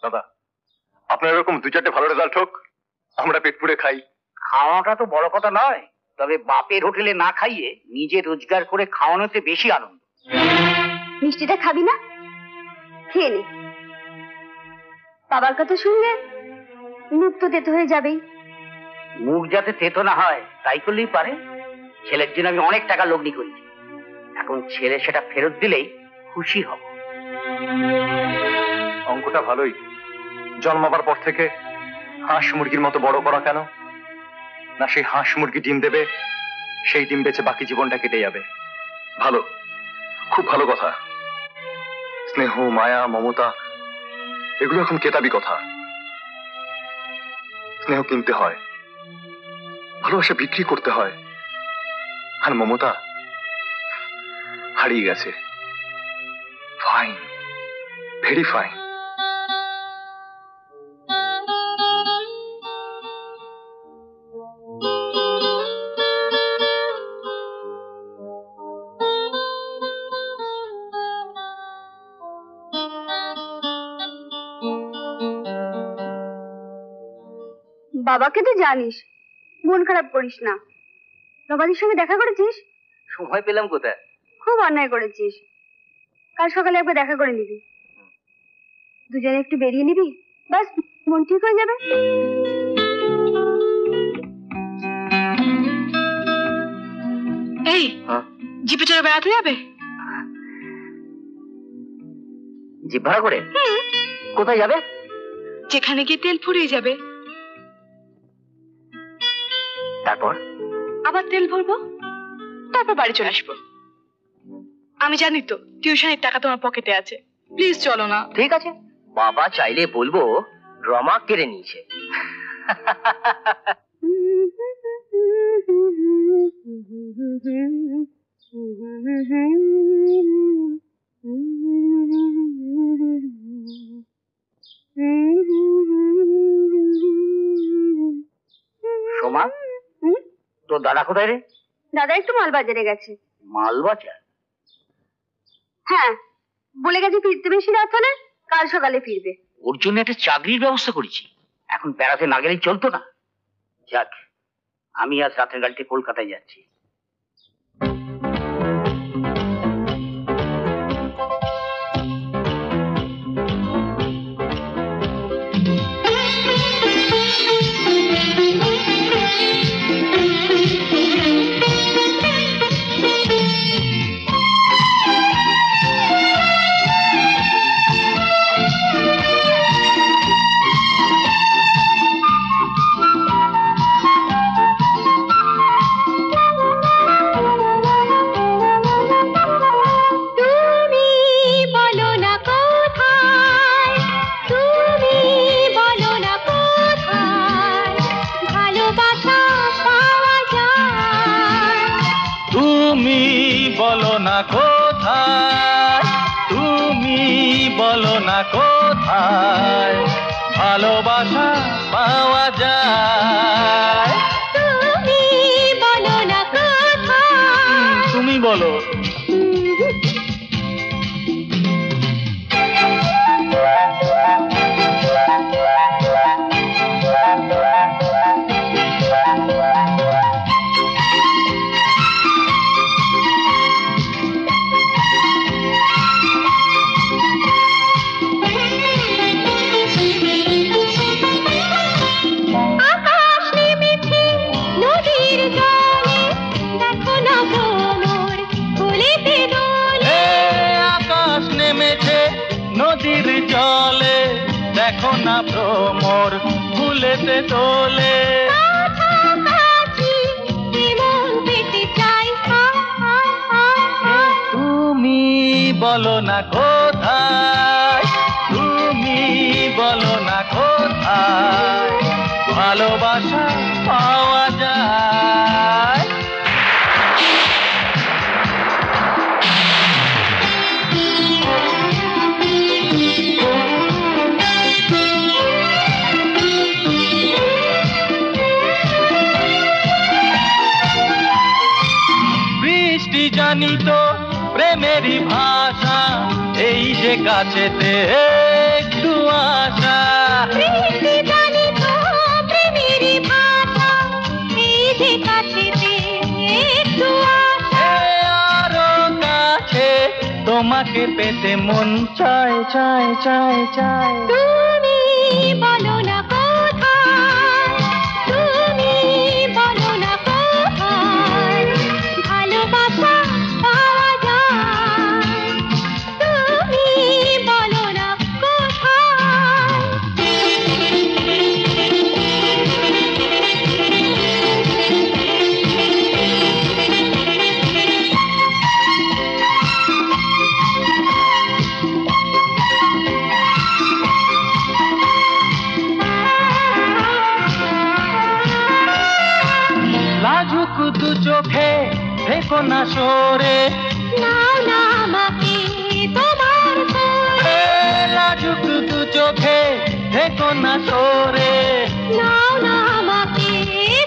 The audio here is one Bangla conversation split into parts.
দাদা, আপনার এরকম দু চারটে ভালো রেজাল্ট হোক, আমরা পেট পুড়ে খাই। খাওয়াটা তো বড় কথা নয়, তবে বাপের হোটেলে না খাইয়ে নিজে রোজগার করে খাওয়ানোতে বেশি আনন্দ। মিষ্টিটা খাবি না? খেয়ে নে। বাবার কথা শুনলে মুখ তো তেতো হয়ে যাবেই। মুখ যাতে তেতো না হয় তাই করলেই পারে। ছেলের জন্য আমি অনেক টাকা লগ্নি করেছি, এখন ছেলে সেটা ফেরত দিলেই খুশি হব। অঙ্কটা ভালোই। জন্মাবার পর থেকে হাঁস মুরগির মতো বড় করা কেন? না সেই হাঁস মুরগি ডিম দেবে, সেই ডিম বেচে বাকি জীবনটা কেটে যাবে। ভালো, খুব ভালো কথা। স্নেহ, মায়া, মমতা এগুলো এখন কেতাবি কথা। স্নেহ কিনতে হয়, ভালোবাসা বিক্রি করতে হয়, আর মমতা হারিয়ে গেছে। Fine, very fine. বাবাকে তো জানিস, মন খারাপ করিস না। নবাদির সঙ্গে দেখা করেছিস? সময় পেলাম কোথায়? খুব অন্যায় করেছিস। কাল সকালে একবার দেখা করে নিবি, দুজনে একটু বেরিয়ে নিবি, বাস মন ঠিক হয়ে যাবে। এই জিপে চড়ে বেড়াতে যাবে? জিপ ভাড়া করে? কোথায় যাবে? যেখানে গিয়ে তেল ফুরিয়ে যাবে, তারপর আবার তেল ভরবো, তারপর বাড়ি চলে আসবো। আমি জানি তো টিউশনের টাকা তোমার পকেটে আছে, প্লিজ চলো না। ঠিক আছে, বাবা চাইলে বলবো ড্রামা কেড়ে নিয়েছে। সোমা, তোর দাদা কোথায় রে? দাদা একটু মালবাজারে গেছে। মালবাজার? হ্যাঁ, বলে গেছে ফিরতে বেশি রাত হলে কাল সকালে ফিরবে। ওর জন্য একটা চাকরির ব্যবস্থা করেছি, এখন বেড়াতে না গেলেই চলতো না। যাক, আমি আজ রাতের গাড়িতে কলকাতায় যাচ্ছি। কোথায় ভালোবাসা পাওয়া যায়? তুমি বলো না কোথায়। তুমি বলো। দেখো না ভ্রমর ভুলেতে তোলে। তুমি বলো না কোথায়, তুমি বলো না কোথায় ভালোবাসা পাওয়া যায়? জানি তো প্রেমেরই ভাষা, এই যে কাছেতে একটু আশা। পেতে মন চায় চায় চায় চায়। তুমি বলো না কোথায়, তুমি বলো না কোথায় ভালোবাসা পাওয়া যায়, তুমি বলো না লাজুক দু চোখে থেকো না সরে, নাও না আমাকে তোমার করে, লাজুক দু চোখে থেকো না সরে, নাও না আমাকে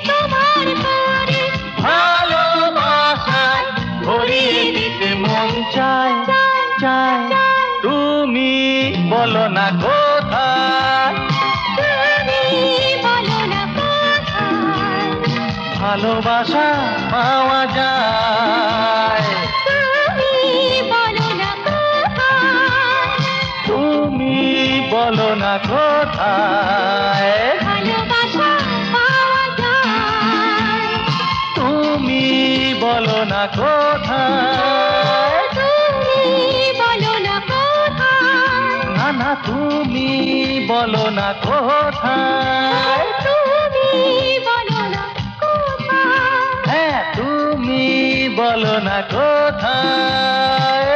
তোমার করে, ভালোবাসায় ভরিয়ে দিতে মন চায় চায়। তুমি বলো না কোথায়, তুমি বলো না কোথায় ভালোবাসা পাওয়া যায়। তুমি বলো না কোথায়, তুমি বলো না কোথায়, ভালোবাসা পাওয়া যায়, তুমি বলো না কোথায়, তুমি বলো না কোথায়, না না তুমি বলো না কোথায়, তুমি বলো না কোথায়, হ্যাঁ তুমি বলো না কোথায়।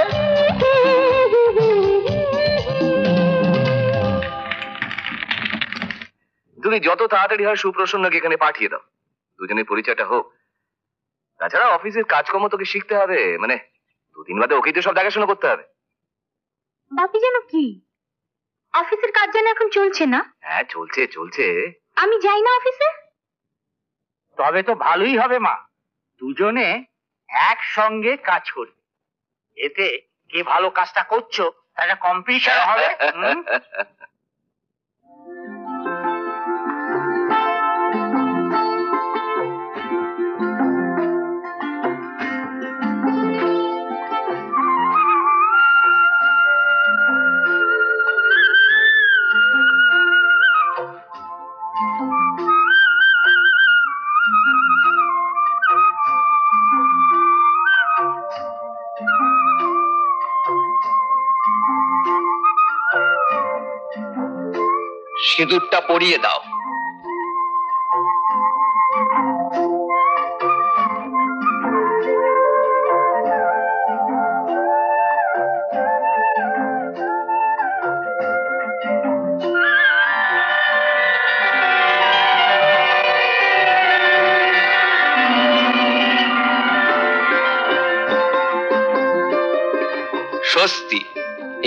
তুমি যত তাড়াতাড়ি হয় সুপ্রসন্নকে এখানে পাঠিয়ে দাও, দুজনের পরিচয়টা হোক। তাছাড়া অফিসের কাজকর্ম তোকে শিখতে হবে, মানে দুদিন বাদে ওকেই তো সব দেখাশোনা করতে হবে। বাপি যেন কি অফিসের কাজ যেন এখন চলছে না, হ্যাঁ চলছে চলছে। আমি যাই না অফিসে। তবে তো ভালোই হবে মা, দুজনে একসঙ্গে কাজ করবে, এতে কে ভালো কাজটা করছো তার একটা কম্পিটিশন হবে। হুম? সিঁদুরটা পরিয়ে দাও। স্বস্তি,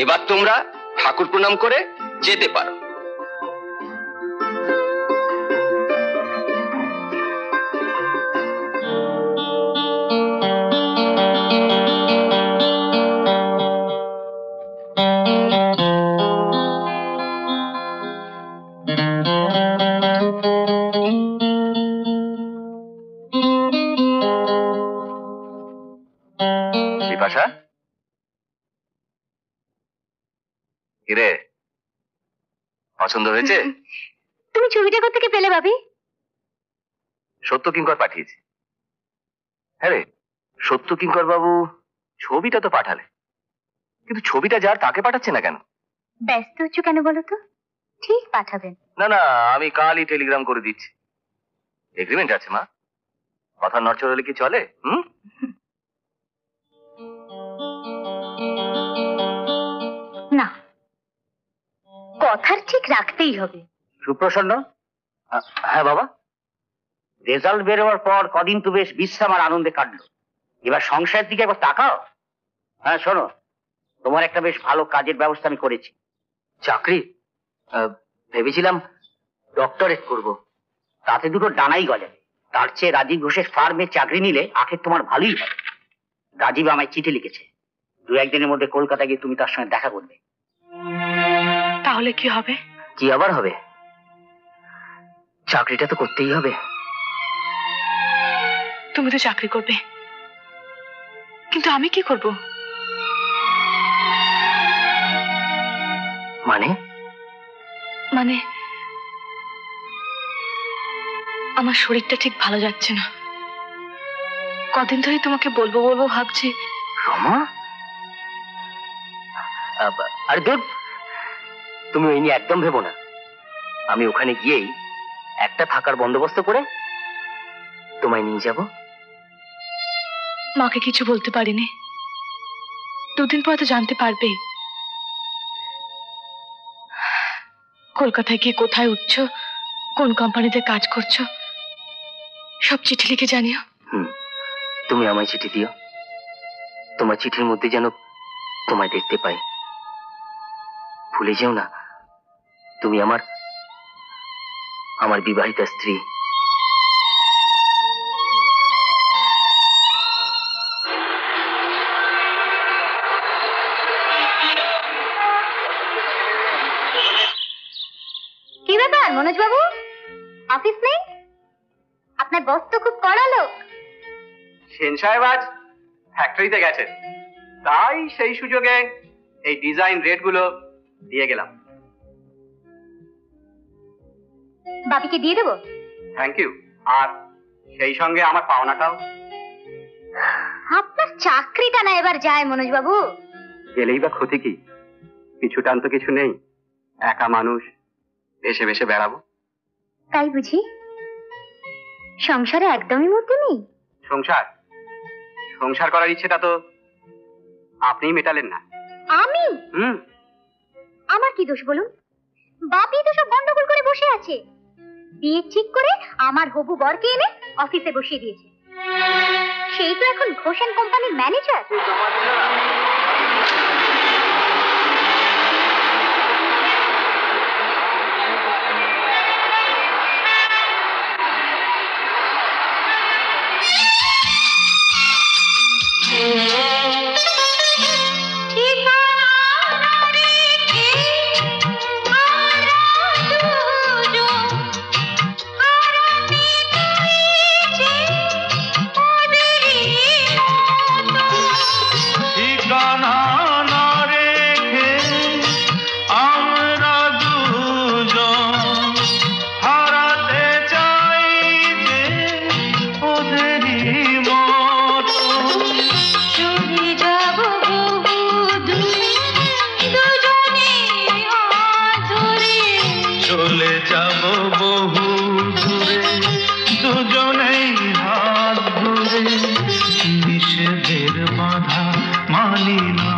এবার তোমরা ঠাকুর প্রণাম করে যেতে পারো। বিপাশা, কিরে পছন্দ হয়েছে? তুমি ছবিটা কোত্থেকে পেলে ভাবি? সত্য কিঙ্কর পাঠিয়েছি। হ্যাঁ রে, সত্য কিঙ্কর বাবু ছবিটা তো পাঠালে, কিন্তু ছবিটা যার তাকে পাঠাচ্ছে না কেন? ব্যস্ত হচ্ছ কেন বলো তো, ঠিক পাঠাবেন। না না, আমি কালই টেলিগ্রাম করে দিচ্ছি। এগ্রিমেন্ট আছে মা, কথা নড়চড় হলে কি চলে? হুম, না, কথার ঠিক রাখতেই হবে। সুপ্রসন্ন, হ্যাঁ বাবা। রেজাল্ট বেরোবার পর কদিন তো বেশ বিশ্রাম আর আনন্দে কাটলো, এবার সংসারের দিকে একবার তাকাও। হ্যাঁ শোনো, তোমার একটা বেশ ভালো কাজের ব্যবস্থা আমি করেছি। চাকরি? ভেবেছিলাম ডক্টরেট করব। তাতে দুটো ডানাই গজাবে, তার চেয়ে রাজীব ঘোষের ফার্মে চাকরি নিলে আখের তোমার ভালোই হবে। রাজীব আমায় চিঠি লিখেছে, দু একদিনের মধ্যে কলকাতা গিয়ে তুমি তার সঙ্গে দেখা করবে। তাহলে কি হবে? কি আবার হবে, চাকরিটা তো করতেই হবে। তুমি তো চাকরি করবে, কিন্তু আমি কি করব? মানে? মানে আমার শরীরটা ঠিক ভালো যাচ্ছে না। কদিন ধরে তোমাকে বলবো বলবো ভাবছি। রমা, আরে দূর, তুমি ওই নিয়ে একদম ভেবো না। আমি ওখানে গিয়েই একটা থাকার বন্দোবস্ত করে তোমায় নিয়ে যাব। মাকে কিছু বলতে পারিনি, দুদিন পর তো জানতে পারবেই। কলকাতায় গিয়ে কোথায় উঠছো, কোন কোম্পানিতে কাজ করছো, সব চিঠি লিখে জানিও। তুমি আমায় চিঠি দিও। তোমার চিঠির মধ্যে যেন তোমায় দেখতে পাই। ভুলে যেও না, তুমি আমার বিবাহিতা স্ত্রী। কি ব্যাপার মনোজ বাবু, অফিস নেই? আপনার বস তো খুব কড়া লোক। সেন সাহেব আজ ফ্যাক্টরিতে গেছেন, তাই সেই সুযোগে এই ডিজাইন রেট গুলো দিয়ে গেলাম। বাপিকে দিয়ে দেবো? Thank you. আর সেই সঙ্গে আমার পাওনাটাও। আপনার চাকরিটা না এবার যায় মনোজ বাবু। গেলেই বা ক্ষতি কি? কিছু টান তো কিছু নেই, একা মানুষ, ভেসে ভেসে বেড়াবো। তাই বুঝি? সংসারে একদমই মধ্যে নেই? সংসার সংসার করার ইচ্ছেটা তো আপনিই মেটালেন না। আমি? আমার কি দোষ বলুন? বাপি তো সব গন্ডগোল করে বসে আছে। বিয়ে ঠিক করে আমার হবু বরকে এনে অফিসে বসিয়ে দিয়েছে। সেই তো এখন ঘোষেন কোম্পানির ম্যানেজার। ঠিকানা না রেখে আমরা দুজন হারাতে চাই যে ওদেরই মতো। চলে যাব বহু দূর দুজনে হাত ধরে। চলে যাব বহু দূরে দুজনেই হাত ধরে, নিষেধের বাধা মানি না।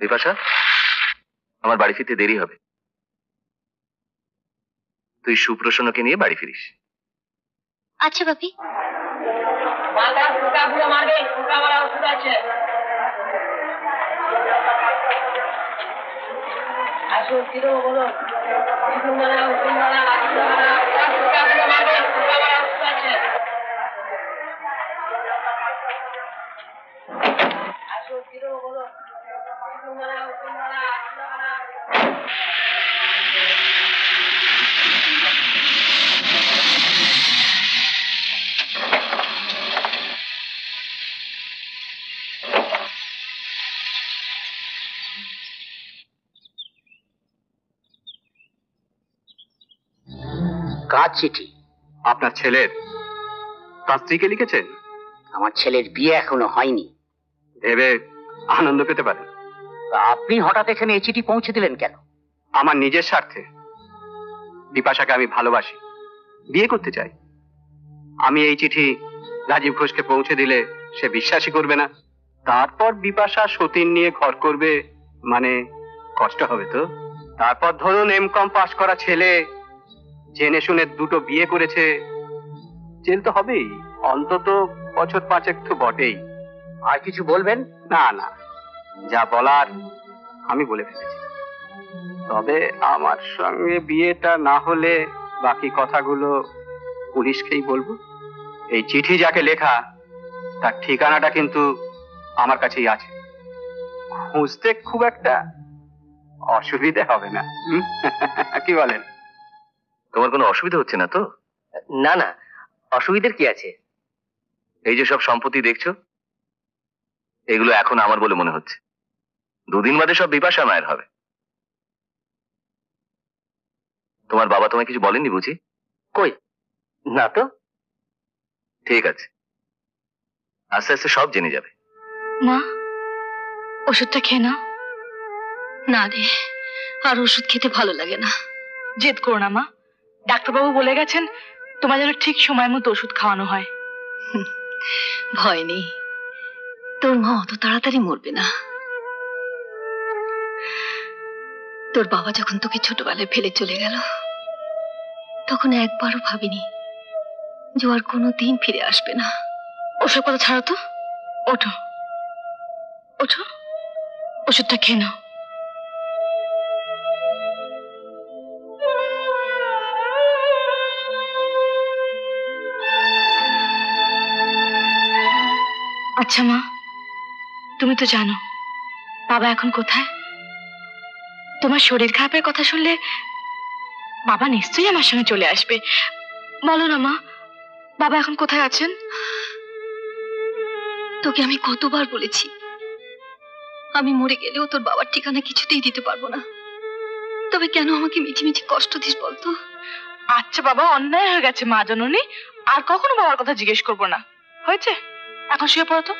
বিপাশা, আমার বাড়ি ফিরতে দেরি হবে, তুই সুপ্রসন্নকে নিয়ে বাড়ি ফিরিস। আচ্ছা বাপি। কার চিঠি? আপনার ছেলের। তার স্ত্রীকে লিখেছেন? আমার ছেলের বিয়ে এখনো হয়নি। ভেবে আনন্দ পেতে পারেন। তা আপনি হঠাৎ এখানে এই চিঠি পৌঁছে দিলেন কেন? আমার নিজের স্বার্থে। বিপাশাকে আমি ভালোবাসি, বিয়ে করতে চাই। আমি এই চিঠি রাজীব ঘোষকে পৌঁছে দিলে সে বিশ্বাসই করবে না। তারপর বিপাশা সতীন নিয়ে ঘর করবে, মানে কষ্ট হবে তো। তারপর ধরুন এমকম পাস করা ছেলে জেনে শুনে দুটো বিয়ে করেছে, জেল তো হবেই, অন্তত বছর 5 তো বটেই। আর কিছু বলবেন? না না, যা বলার আমি বলে ফেলেছি। তবে আমার সঙ্গে বিয়েটা না হলে বাকি কথাগুলো পুলিশকেই বলবো। এই চিঠি যাকে লেখা তার ঠিকানাটা কিন্তু আমার কাছেই আছে, খুঁজতে খুব একটা অসুবিধে হবে না। কি বলেন? তোমার কোনো অসুবিধা হচ্ছে না তো? না না, অসুবিধার কি আছে? এই যে সব সম্পত্তি দেখছো, এগুলো এখন আমার বলে মনে হচ্ছে, দুদিন বাদে সব বিপাশা মায়ের হবে। তোমার বাবা তোমায় কিছু বলেননি বুঝি? কই, না তো। ঠিক আছে, আস্তে আস্তে সব জেনে যাবে। মা, ওষুধটা খেয়ে নাও। না রে, আর ওষুধ খেতে ভালো লাগে না। জেদ করো না মা, ডাক্তারবাবু বলে গেছেন তোমার যেন ঠিক সময় মতো ওষুধ খাওয়ানো হয়। ভয় নেই, তোর মা অত তাড়াতাড়ি মরবে না। তোর বাবা যখন তোকে ছোটবেলায় ফেলে চলে গেল, তখন একবারও ভাবিনি যে ও আর কোনোদিন ফিরে আসবে না। ওসব কথা ছাড়ো তো, ওঠো ওঠো, ওষুধটা খেয়ে নাও। আচ্ছা মা, তুমি তো জানো বাবা এখন কোথায়। তোমার শরীর খারাপের কথা শুনলে বাবা নিশ্চয়ই আমার সঙ্গে চলে আসবে। বলো না মা, বাবা এখন কোথায় আছেন? তোকে আমি কতবার বলেছি, আমি মরে গেলেও তোর বাবার ঠিকানা কিছুতেই দিতে পারবো না। তবে কেন আমাকে মিঠি মিঠি কষ্ট দিস বলতো? আচ্ছা বাবা, অন্যায় হয়ে গেছে মা জননী, আর কখনো বাবার কথা জিজ্ঞেস করবো না, হয়েছে? এখন শুয়ে পড়ো তো।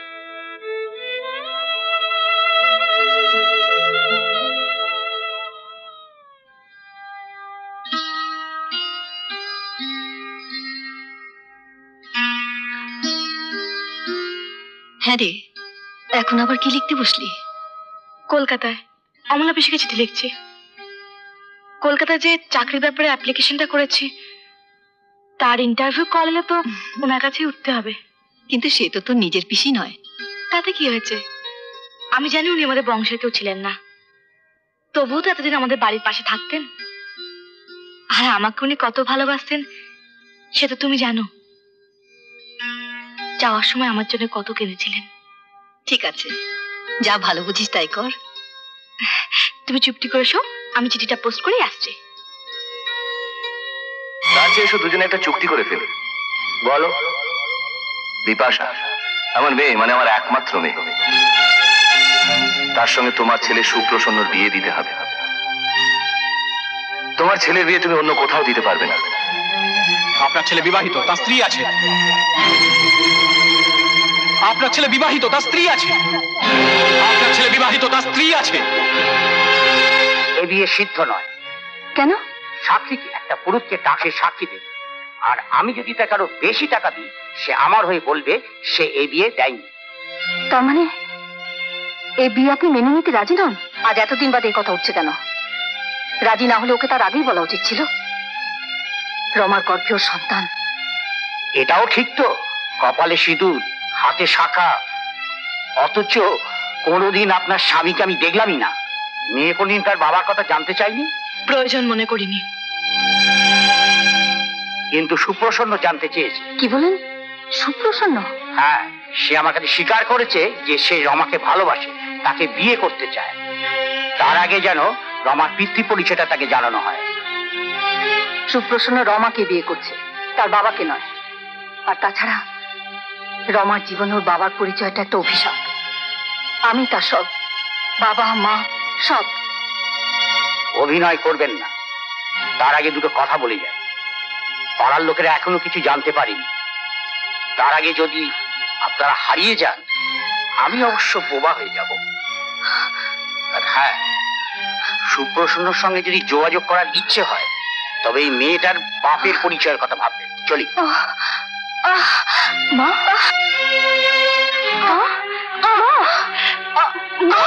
হ্যাঁ রে, এখন আবার কি লিখতে বসলি? কলকাতায় অমলা পিসিকে চিঠি লিখছি। কলকাতায় যে চাকরির ব্যাপারে অ্যাপ্লিকেশনটা করেছি, তার ইন্টারভিউ কল এলে তো ওনার কাছেই উঠতে হবে। কিন্তু সে তো তোর নিজের পিসি নয়। তাতে কি হয়েছে? আমি জানি উনি আমাদের বংশের কেউ ছিলেন না, তবুও তো এতদিন আমাদের বাড়ির পাশে থাকতেন। আর আমাকে উনি কত ভালোবাসতেন সে তো তুমি জানো। যাওয়ার সময় আমার জন্য কত কেঁদেছিলেন। ঠিক আছে, যা ভালো বুঝিস তাই কর। তুমি চুপটি করে শো, আমি চিঠিটা পোস্ট করে আসছি। তার চেয়ে এসো দুজনে একটা চুক্তি করে ফেলি। বলো। বিপাশা আমার মেয়ে, মানে আমার একমাত্র মেয়ে, তার সঙ্গে তোমার ছেলে সুপ্রসন্নর বিয়ে দিতে হবে। তোমার ছেলের বিয়ে তুমি অন্য কোথাও দিতে পারবে না। আপনার ছেলে বিবাহিত, তার স্ত্রী আছে। আপনার ছেলে বিবাহিত, তার স্ত্রী আছে। আপনার ছেলে বিবাহিত, তার স্ত্রী আছে। এ বিয়ে সিদ্ধ নয়। কেন? সাক্ষী কি? একটা পুরুষকে টাকা সাক্ষী দেবে, আর আমি যদি তাকে আরো বেশি টাকা দিই, সে আমার হয়ে বলবে সে এই বিয়ে দেয়নি। তার মানে এই বিয়ে আপনি মেনে নিতে রাজি নন? আজ এতদিন বাদে এই কথা উঠছে কেন? রাজি না হলে ওকে তার আগেই বলা উচিত ছিল। রমার গর্ভে ওর সন্তান। এটাও ঠিক তো, কপালে সিঁদুর, হাতে শাখা, অথচ কোনোদিন আপনার স্বামীকে আমি দেখলামই না। মেয়ে কোনদিন তার বাবার কথা জানতে চাইনি। প্রয়োজন মনে করিনি। কিন্তু সুপ্রসন্ন জানতে চেয়েছে। কি বলেন? সুপ্রসন্ন? হ্যাঁ, সে আমার কাছে স্বীকার করেছে যে সে রমাকে ভালোবাসে, তাকে বিয়ে করতে চায়। তার আগে যেন রমার পিতৃ পরিচয়টা তাকে জানানো হয়। সুপ্রসন্ন রমাকে বিয়ে করছে, তার বাবাকে নয়। আর তাছাড়া রমার জীবনে ওর বাবার পরিচয়টা একটা অভিশাপ। আমি তার সব, বাবা মা সব। অভিনয় করবেন না, তার আগে দুটো কথা বলে যায়। পাড়ার লোকেরা এখনো কিছু জানতে পারেনি। তার আগে যদি আপনারা হারিয়ে যান, আমি অবশ্য বোবা হয়ে যাব। আর হ্যাঁ, সুপ্রসন্নর সঙ্গে যদি যোগাযোগ করার ইচ্ছে হয়, তবে এই মেয়েটার বাপের পরিচয়ের কথা ভাববেন। চলি। মা, মা, মা, মা,